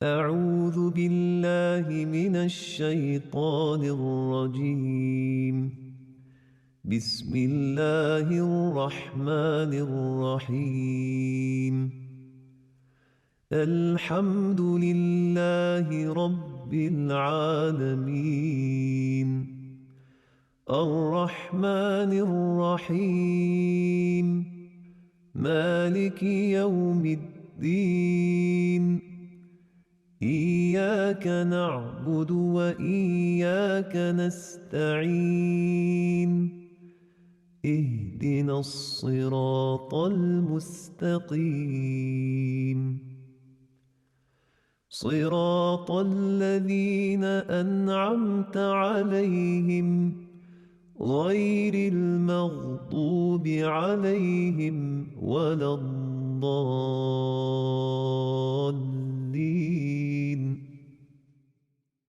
أعوذ بالله من الشيطان الرجيم. بسم الله الرحمن الرحيم. الحمد لله رب العالمين. الرحمن الرحيم. مالك يوم الدين. إياك نعبد وإياك نستعين. اهدنا الصراط المستقيم. صراط الذين أنعمت عليهم غير المغضوب عليهم ولا الضالين.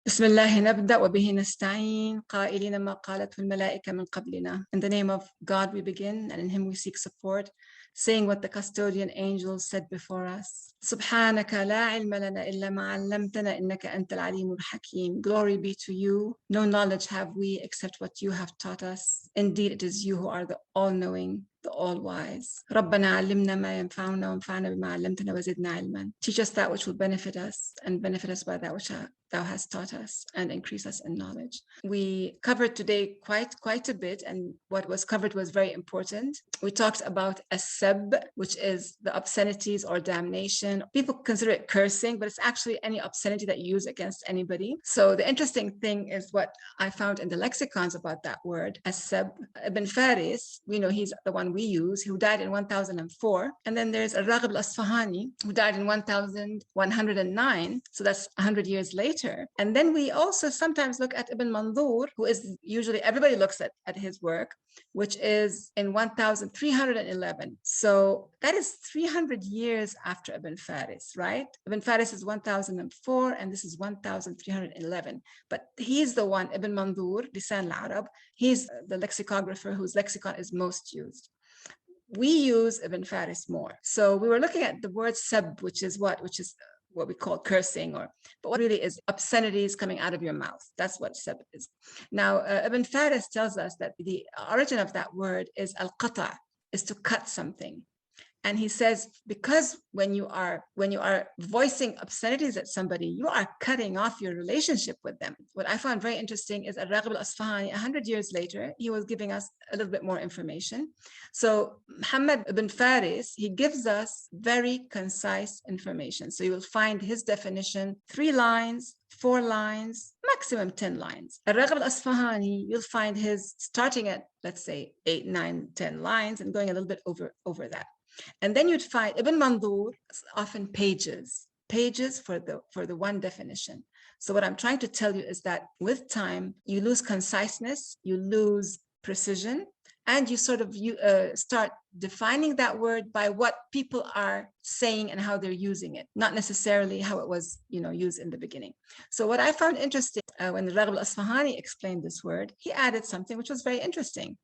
بسم الله نبدأ وبه نستعين قائلين ما قالته الملائكة من قبلنا. In the name of God we begin and in him we seek support, saying what the custodian angels said before us. سبحانك لا علم لنا إلا ما علمتنا إنك أنت العليم الحكيم. Glory be to you. No knowledge have we except what you have taught us. Indeed it is you who are the all-knowing, the all-wise. ربنا علمنا ما ينفعنا وانفعنا بما علمتنا وزدنا علما. Teach us that which will benefit us and benefit us by that which thou hast taught us and increase us in knowledge. We covered today quite a bit, and what was covered was very important. We talked about a sabb, which is the obscenities or damnation. People consider it cursing, but it's actually any obscenity that you use against anybody. So the interesting thing is what I found in the lexicons about that word, as-sabb. Ibn Faris, we know he's the one we use, who died in 1004. And then there's Ar-Raghib al-Asfahani, who died in 1109. So that's 100 years later. And then we also sometimes look at Ibn Mandur, who is usually everybody looks at his work, which is in 1311. So that is 300 years after Ibn Faris, right? Ibn Faris is 1004 and this is 1311. But he's the one, Ibn Mandur, Lisan al-Arab, he's the lexicographer whose lexicon is most used. We use Ibn Faris more. So we were looking at the word sabb, which is what we call cursing, but what really is obscenities coming out of your mouth. That's what sabb is. Now, Ibn Faris tells us that the origin of that word is al-qata', is to cut something. And he says, because when you are voicing obscenities at somebody, you are cutting off your relationship with them. What I found very interesting is Ar-Raghib al-Asfahani, 100 years later, he was giving us a little bit more information. So Muhammad ibn Faris, he gives us very concise information. So you will find his definition, 3 lines, 4 lines, maximum 10 lines. Ar-Raghib al-Asfahani, you'll find his starting at, let's say, 8, 9, 10 lines and going a little bit over that. And then you'd find Ibn Mandur, often pages for the one definition. So what I'm trying to tell you is that with time, you lose conciseness, you lose precision, and you sort of start defining that word by what people are saying and how they're using it, not necessarily how it was, used in the beginning. So what I found interesting when the Raghib al-Asfahani explained this word, he added something which was very interesting.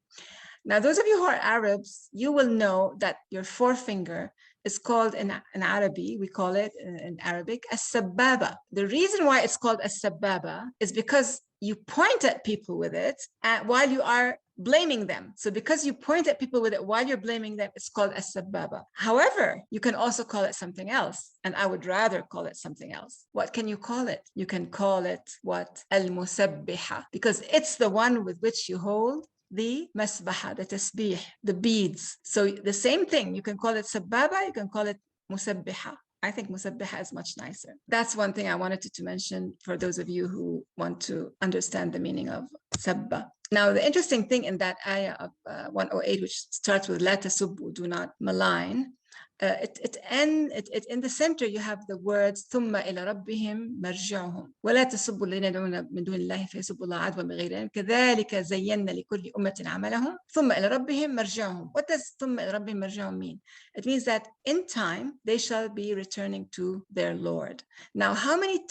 Now, those of you who are Arabs, you will know that your forefinger is called in Arabi, we call it in Arabic, as-sabbaba. The reason why it's called as-sabbaba is because you point at people with it while you are blaming them. So because you point at people with it while you're blaming them, it's called as-sabbaba. However, you can also call it something else, and I would rather call it something else. What can you call it? You can call it what? Al-musabbiha, because it's the one with which you hold the masbaha, the tasbih, the beads. So the same thing, you can call it sabbaba, you can call it musabbiha. I think musabbiha is much nicer. That's one thing I wanted to mention for those of you who want to understand the meaning of sabba. Now, the interesting thing in that ayah of 108, which starts with la tasubbu, do not malign, in the center you have the words ثم إلى ربهم مرجعهم ولا تسبوا الذين يدعون من دون الله فيسبوا الله عدوا بغير علم كذلك زينا لكل أمة عملهم ثم إلى ربهم مرجعهم. What does ثم إلى ربهم مرجعهم mean? It means that in time they shall be returning to their Lord. Now, how many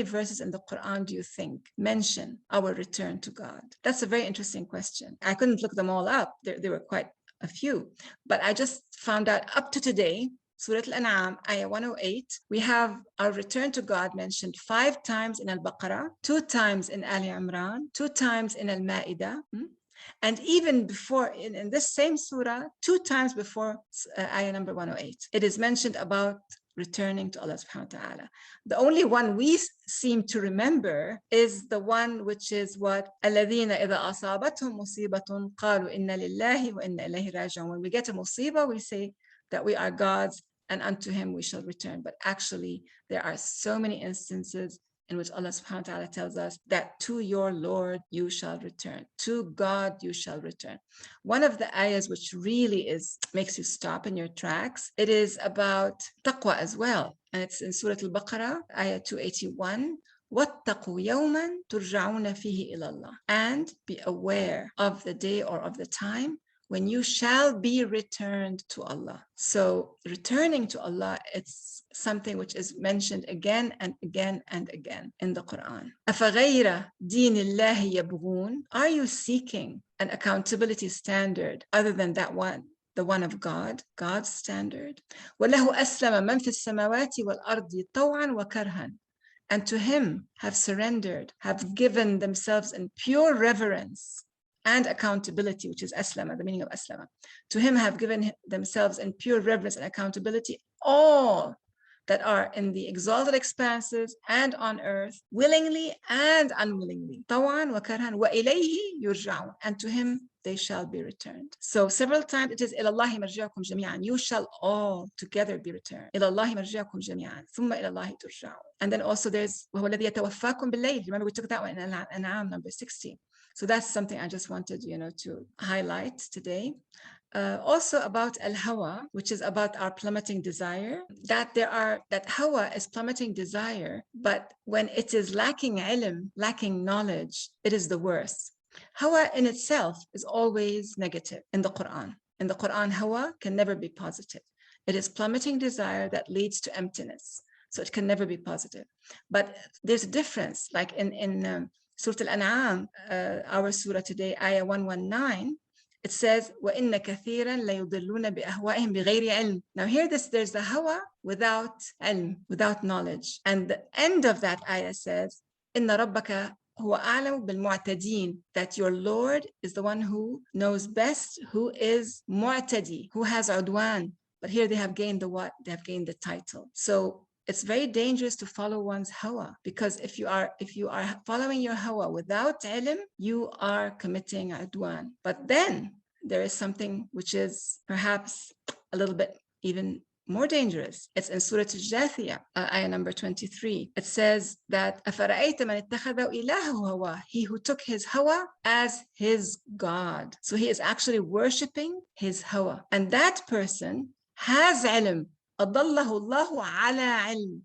verses in the Quran do you think mention our return to God? That's a very interesting question. I couldn't look them all up. There were quite a few, but I just found out up to today Surah Al-An'am, ayah 108, we have our return to God mentioned 5 times in Al-Baqarah, 2 times in Ali Imran, 2 times in Al-Ma'idah, and even before, in this same surah, 2 times before ayah number 108, it is mentioned about returning to Allah subhanahu wa ta'ala. The only one we seem to remember is the one which is what الَّذِينَ إِذَا أَصَابَتْهُمْ مُصِيبَةٌ قَالُوا إِنَّا لِلَّهِ وَإِنَّا إِلَيْهِ رَاجِعُونَ. When we get a musibah, we say that we are God's and unto him we shall return. But actually, there are so many instances in which Allah subhanahu wa ta'ala tells us that to your Lord you shall return, to God you shall return. One of the ayahs which really makes you stop in your tracks, it is about taqwa as well. And it's in Surah Al-Baqarah, ayah 281. وَاتَّقُوا يَوْمًا تُرْجَعُونَ فِيهِ إِلَى اللَّهِ. And be aware of the day or of the time when you shall be returned to Allah. So returning to Allah, it's something which is mentioned again and again and again in the Qur'an. أَفَغَيْرَ دِينِ اللَّهِ يَبْغُونَ. Are you seeking an accountability standard other than that one, the one of God, God's standard? وَلَهُ أَسْلَمَ مَنْ فِي السَّمَاوَاتِ وَالْأَرْضِ طَوْعًا وَكَرْهًا. And to him have surrendered, have given themselves in pure reverence and accountability, which is aslama, the meaning of aslama. To him have given themselves in pure reverence and accountability all that are in the exalted expanses and on earth, willingly and unwillingly. طوعاً وكرها وإليه يرجعون. And to him they shall be returned. So several times it is إلى الله مرجعكم جميعا. You shall all together be returned. إلى الله مرجعكم جميعا ثم إلى الله ترجعون. And then also there's وهو الذي يتوفاكم بالليل. Remember we took that one in An'am number 16. So that's something I just wanted, to highlight today. Also about al-Hawa, which is about our plummeting desire, that Hawa is plummeting desire, but when it is lacking ilm, lacking knowledge, it is the worst. Hawa in itself is always negative in the Qur'an. In the Qur'an, Hawa can never be positive. It is plummeting desire that leads to emptiness. So it can never be positive. But there's a difference, like in Surah Al-An'am, our surah today, ayah 119, it says, وَإِنَّ كَثِيرًا لَيُضِلُّونَ بِأَهْوَائِهِمْ بِغَيْرِ عِلْمٍ. Now here there's the hawa without ilm, without knowledge. And the end of that ayah says, إِنَّ رَبَّكَ هُوَ أَعْلَمُ بِالْمُعْتَدِينَ. That your Lord is the one who knows best, who is mu'tadi, who has udwan. But here they have gained the what? They have gained the title. So it's very dangerous to follow one's hawa, because if you are following your hawa without ilm, you are committing udwan. But then there is something which is perhaps a little bit even more dangerous. It's in Surah Al-Jathiyah, ayah number 23. It says that أَفَرَأَيْتَ مَنِ اتَّخَذَ إِلَهُ هَوَاهُ. He who took his hawa as his God. So he is actually worshipping his hawa. And that person has ilm. أَضَلَّهُ اللَّهُ عَلَى عِلْمٍ.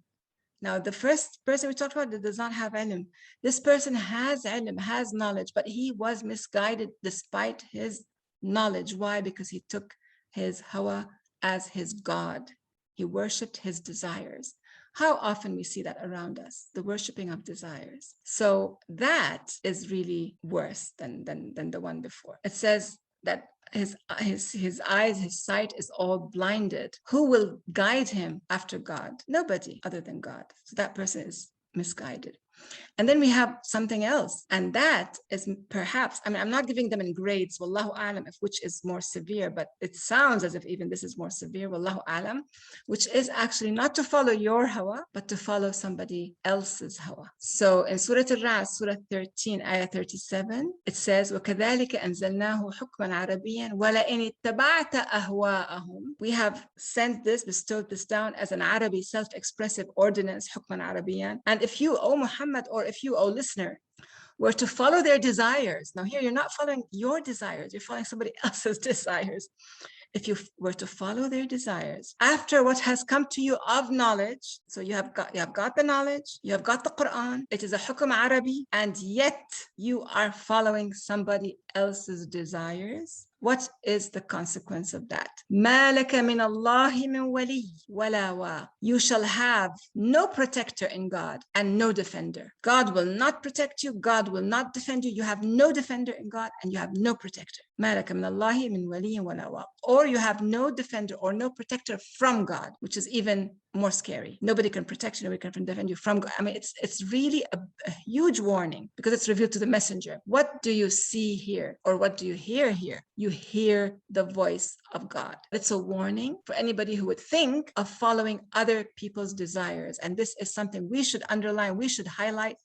Now, the first person we talked about that does not have ilm. This person has ilm, has knowledge, but he was misguided despite his knowledge. Why? Because he took his hawa as his God. He worshipped his desires. How often we see that around us, the worshiping of desires. So that is really worse than the one before. It says that his eyes, his sight is all blinded. Who will guide him after God? Nobody other than God. So that person is misguided. And then we have something else, and that is perhaps, I'm not giving them in grades, wallahu alam, which is more severe, but it sounds as if even this is more severe, wallahu alam, which is actually not to follow your hawa, but to follow somebody else's hawa. So in Surah Al-Ra'd, Surah 13, ayah 37, it says, وَكَذَلِكَ أَنزَلْنَاهُ حُكْمًا عَرَبِيًّا وَلَئِنِ اتَّبَعْتَ أَهْوَاءَهُمْ. We have bestowed this down as an Arabi self-expressive ordinance, حُكْمًا عَرَبِيًّا. And if you, O Muhammad, or if you, O listener, were to follow their desires. Now here, you're not following your desires, you're following somebody else's desires. If you were to follow their desires after what has come to you of knowledge, so you have got the knowledge, you have got the Quran, it is a hukum Arabi, and yet you are following somebody else's desires. What is the consequence of that? مَا لَكَ مِنَ اللَّهِ مِنْ وَلِيٍّ وَلَا وَاقٍ. You shall have no protector in God and no defender. God will not protect you. God will not defend you. You have no defender in God and you have no protector. مَا لَكَ مِنَ اللَّهِ مِنْ وَلِيٍّ وَلَا وَاقٍ. Or you have no defender or no protector from God, which is even more scary. Nobody can protect you, nobody can defend you from God. I mean, it's really a huge warning because it's revealed to the messenger. What do you see here, or what do you hear here? You hear the voice of God. It's a warning for anybody who would think of following other people's desires. And this is something we should underline, we should highlight,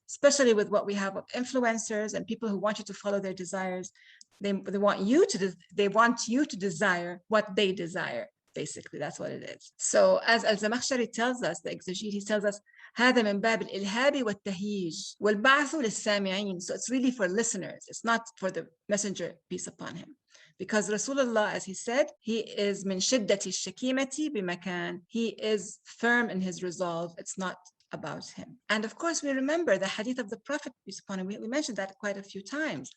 especially with what we have of influencers and people who want you to follow their desires. They want you to desire what they desire. Basically, that's what it is. So as Al-Zamakhshari tells us, the exegete, he tells us, هذا من باب الإلهاب والتهييج والبعث للسامعين. So it's really for listeners. It's not for the messenger, peace upon him. Because Rasulullah, as he said, he is من شدة الشكيمة بمكان. He is firm in his resolve. It's not about him. And of course, we remember the hadith of the Prophet, peace upon him. We mentioned that quite a few times.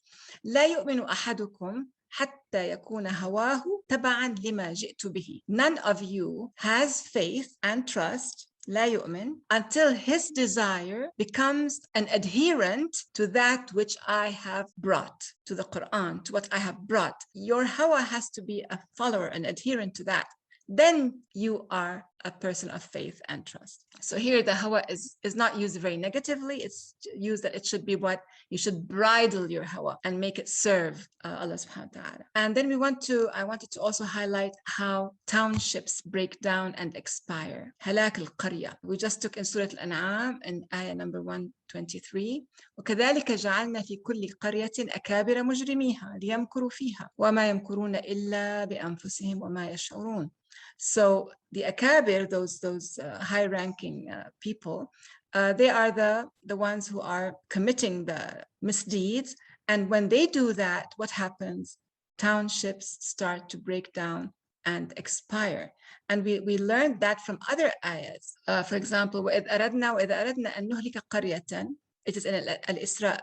لا يؤمن أحدكم حتى يكون هواه تبعا لما جئت به. None of you has faith and trust, لا يؤمن, until his desire becomes an adherent to that which I have brought, to the Qur'an, to what I have brought. Your hawa has to be a follower, an adherent to that. Then you are a person of faith and trust. So here the hawa is not used very negatively. It's used that it should be what you should bridle your hawa and make it serve Allah subhanahu wa ta'ala. And then I wanted to also highlight how townships break down and expire. Halak al-qarya. We just took in Surah Al-An'am in ayah number 123. وكذلك جعلنا في كل قرية أكابر مجرميها ليمكروا فيها وما يمكرون إلا بأنفسهم وما يشعرون. So the akabir, those high-ranking people, they are the ones who are committing the misdeeds. And when they do that, what happens? Townships start to break down and expire. And we learned that from other ayahs. For example, وَإِذْ أَرَدْنَا أَن نُهْلِكَ قَرْيَةً. It is in Al-Isra,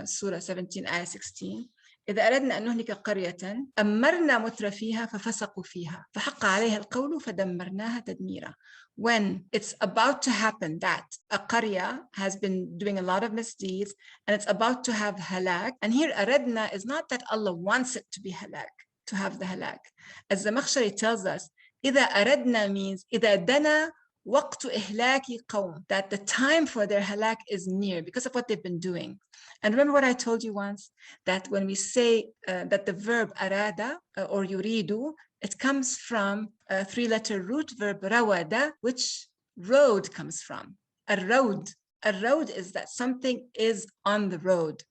Surah 17, ayah 16. إذا أردنا أن نهلك قرية أمرنا متر فيها ففسقوا فيها فحق عليها القول فدمرناها تدميرا. When it's about to happen that a qarya has been doing a lot of misdeeds and it's about to have halak, and here أردنا is not that Allah wants it to be halak, to have the halak. As the Zamakhshari tells us, إذا أردنا means إذا دنا وقت إهلاك قوم, that the time for their halak is near because of what they've been doing. And remember what I told you once, that when we say that the verb arada or yuridu, it comes from a three-letter root verb rawada, which road comes from. A road is that something is on the road.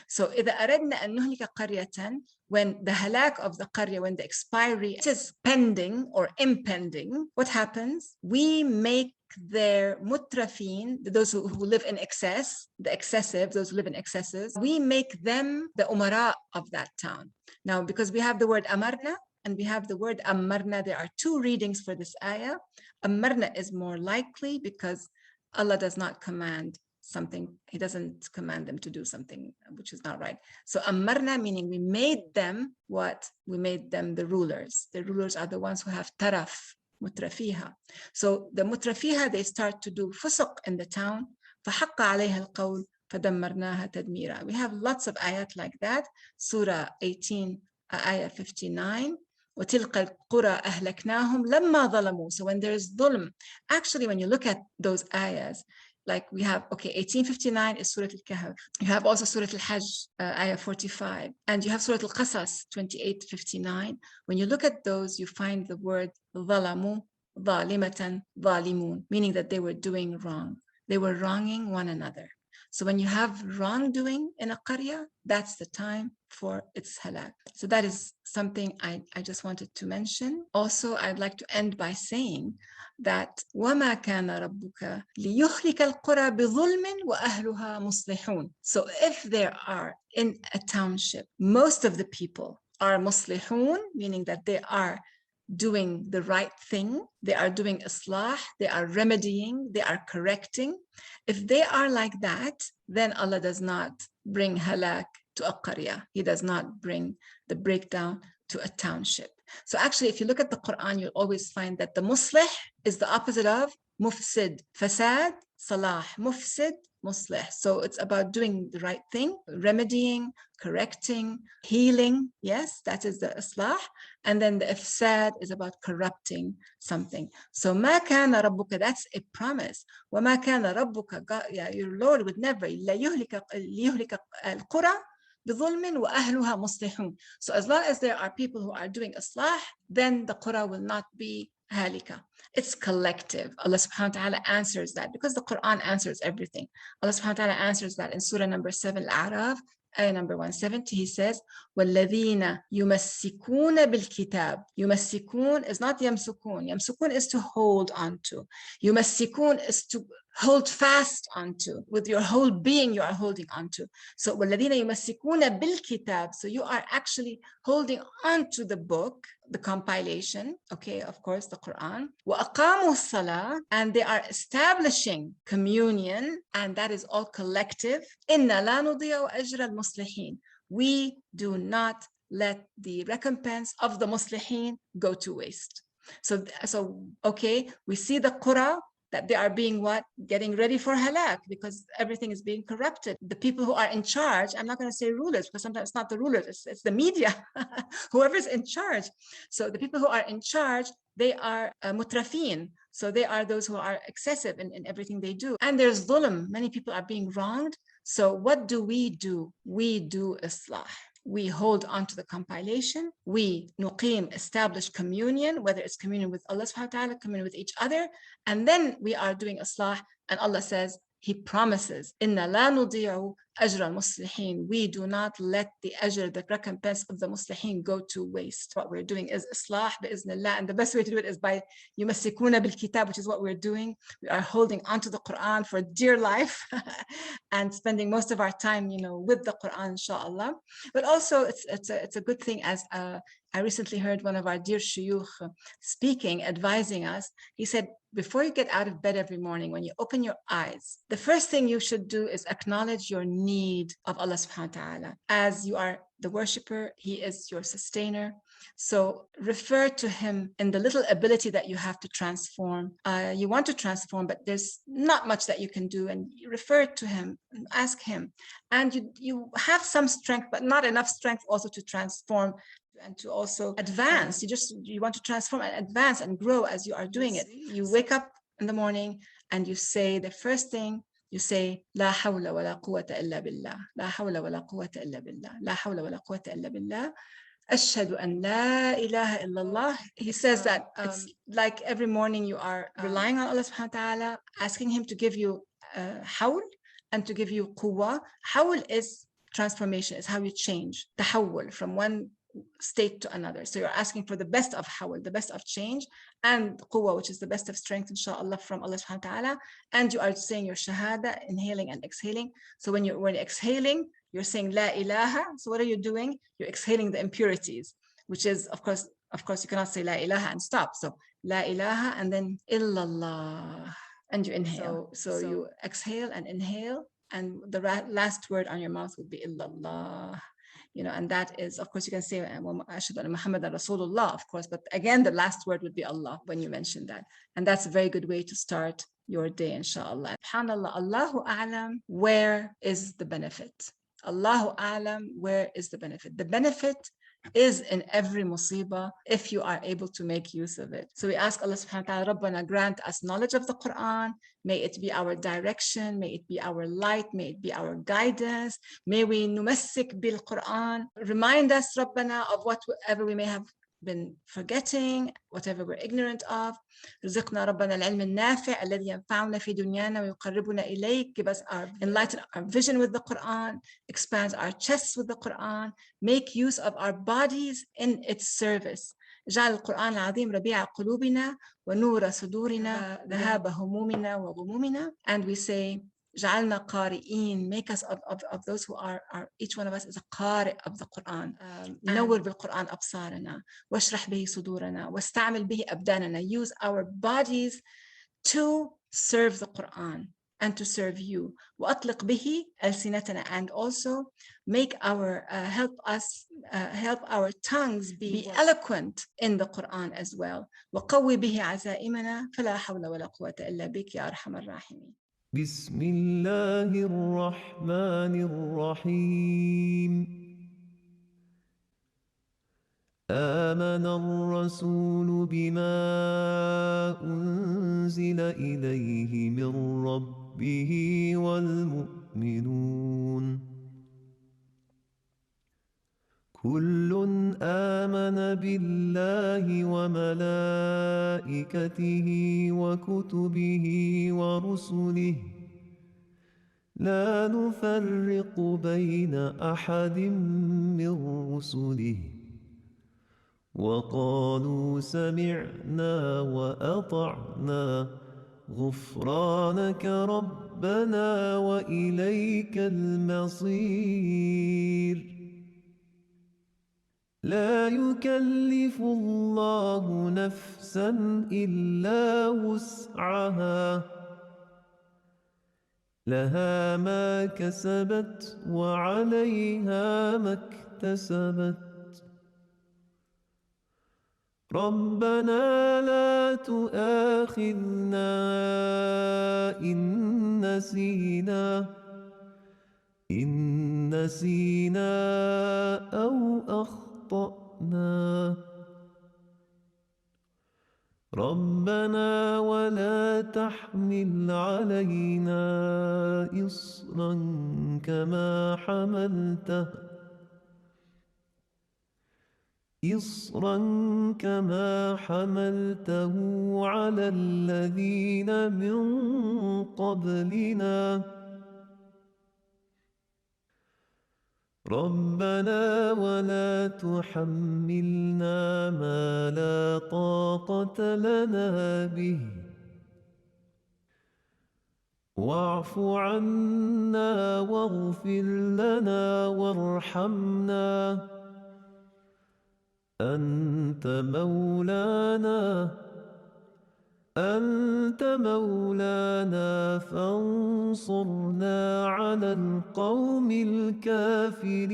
So إذا أردنا أن نهلك قرية, when the halak of the qarya, when the expiry is pending or impending, what happens? We make their mutrafin, those who live in excess, the excessive, those who live in excesses, we make them the umara of that town. Now, because we have the word amarna and we have the word ammarna, there are two readings for this ayah. Ammarna is more likely because Allah does not command something, he doesn't command them to do something which is not right. So amarna meaning we made them what? We made them the rulers. The rulers are the ones who have taraf, mutrafiha. So the mutrafiha, they start to do fusuq in the town. فحق عليها القول فدمرناها تدميرا. We have lots of ayat like that. Surah 18, ayah 59. وتلك القرى أهلكناهم لما ظلموا. So when there is dhulm, actually when you look at those ayahs, like we have, 1859 is Surah Al-Kahf. You have also Surah Al-Hajj, ayah 45. And you have Surah Al-Qasas, 2859. When you look at those, you find the word ظلموا, ظالمة, ظالمون, meaning that they were doing wrong. They were wronging one another. So when you have wrongdoing in a qarya, that's the time for its halak. So that is something I just wanted to mention. Also, I'd like to end by saying that وَمَا كَانَ رَبُّكَ لِيُهْلِكَ الْقُرَى بِظُلْمٍ وَأَهْلُهَا مُصْلِحُونَ. So if there are in a township, most of the people are muslihun, meaning that they are doing the right thing, they are doing islah, they are remedying, they are correcting. If they are like that, then Allah does not bring halak to a qarya. He does not bring the breakdown to a township. So actually, if you look at the Quran, you'll always find that the muslih is the opposite of mufsid. Fasad, salah. Mufsid, muslih. So it's about doing the right thing, remedying, correcting, healing. Yes, that is the islah. And then the ifsad is about corrupting something. So ma kana rabbuka, that's a promise. وَمَا كَانَ رَبُّكَ, God, yeah, your Lord would never ليهلك القرى بظلم وأهلها مصلحون. So as long as there are people who are doing islah, then the Qur'an will not be halika. It's collective. Allah subhanahu wa ta'ala answers that because the Quran answers everything. Allah subhanahu wa ta'ala answers that in surah number 7, Al-A'raf, ayah number 170. He says, وَالَّذِينَ يُمَسِّكُونَ بِالْكِتَابِ. يُمَسِّكُون is not يَمْسُكُون. يَمْسُكُون is to hold on to. يُمَسِّكُون is to hold fast onto. With your whole being, you are holding onto. So وَالَّذِينَ يُمَسِّكُونَ بِالْكِتَابِ. So you are actually holding onto the book, the compilation, okay, of course, the Quran. وَأَقَامُوا الصَّلَاةِ. And they are establishing communion, and that is all collective. إِنَّا لَا نُضِيعُ أَجْرَ الْمُصْلِحِينَ. We do not let the recompense of the muslihin go to waste. So okay, we see the Qur'an, that they are being what? Getting ready for halak, because everything is being corrupted. The people who are in charge, I'm not going to say rulers, because sometimes it's not the rulers, it's the media, whoever's in charge. So the people who are in charge, they are mutrafin. So they are those who are excessive in everything they do. And there's dhulm, many people are being wronged. So what do? We do islah. We hold on to the compilation. We nuqim, establish communion, whether it's communion with Allah subhanahu wa ta'ala, communion with each other. And then we are doing islah. And Allah says, He promises, Inna la nudi'u ajra al-muslihin. We do not let the ajr, the recompense of the muslihin, go to waste. What we're doing is islah bi'iznillah. And the best way to do it is by yumassikuna bil kitab, which is what we're doing. We are holding onto the Quran for dear life and spending most of our time, with the Quran, inshallah. But also it's a good thing, as I recently heard one of our dear shuyukh speaking, advising us. He said, before you get out of bed every morning, when you open your eyes, the first thing you should do is acknowledge your need of Allah subhanahu wa ta'ala. As you are the worshipper, He is your sustainer. So refer to Him in the little ability that you have to transform. You want to transform, but there's not much that you can do. And you refer to Him and ask Him. And you have some strength, but not enough strength also to transform and to also advance. You want to transform and advance and grow as you are doing it. You wake up in the morning and you say, the first thing you say, La hawla wa la quwwata illa billah. La hawla wa la quwwata illa billah. La hawla wa la quwwata illa billah. Ashhadu an la ilaha illallah. He says that it's like every morning you are relying on Allah subhanahu wa ta'ala, asking Him to give you hawl and to give you quwwah. Hawl is transformation, is how you change. Tahawwul, from one state to another. So you're asking for the best of hawl, the best of change, and quwwah, which is the best of strength, inshallah, from Allah subhanahu wa ta'ala. And you are saying your shahada, inhaling and exhaling. So when you're exhaling, you're saying la ilaha. So what are you doing? You're exhaling the impurities, which is, of course, you cannot say la ilaha and stop. So la ilaha and then illallah, and you inhale. So you exhale and inhale, and the last word on your mouth would be illallah. And that is, of course, you can say ashhadu anna Muhammadan Rasulullah, of course, but again, the last word would be Allah when you mention that. And that's a very good way to start your day, inshallah. SubhanAllah, Allahu A'lam, where is the benefit? Allahu A'lam, where is the benefit? The benefit is in every musibah if you are able to make use of it. So we ask Allah subhanahu wa ta'ala, Rabbana, grant us knowledge of the Quran. May it be our direction. May it be our light. May it be our guidance. May we numassik bil Quran. Remind us, Rabbana, of whatever we may have been forgetting, whatever we're ignorant of. رزقنا ربنا العلم النافع الذي ينفعنا في دنيانا ويقربنا إليك. Give us enlighten our vision with the Quran, expand our chests with the Quran, make use of our bodies in its service. جعل القرآن العظيم ربيع قلوبنا ونور صدورنا ذهاب همومنا وغمومنا. And we say, جعلنا قارئين, make us of those who are each one of us is a قارئ of the Quran. نور بالقرآن أبصارنا واشرح به صدورنا واستعمل به أبداننا. Use our bodies to serve the Quran. and to serve you. وأطلق به ألسنتنا, and also make our help our tongues be eloquent in the Quran as well. وقوي به عزائمنا فلا حول ولا قوة إلا بك يا أرحم الراحمين. بسم الله الرحمن الرحيم. آمن الرسول بما أنزل إليه من ربه والمؤمنون كل آمن بالله وملائكته وكتبه ورسله لا نفرق بين أحد من رسله وقالوا سمعنا وأطعنا غفرانك ربنا وإليك المصير. لا يكلف الله نفسا إلا وسعها لها ما كسبت وعليها ما اكتسبت ربنا لا تؤاخذنا إن نسينا أو أخطأنا ربنا ولا تحمل علينا إصرا كما حملته على الذين من قبلنا ربنا ولا تحملنا ما لا طاقة لنا به واعف عنا واغفر لنا وارحمنا أنت مولانا فانصرنا على القوم الكافرين.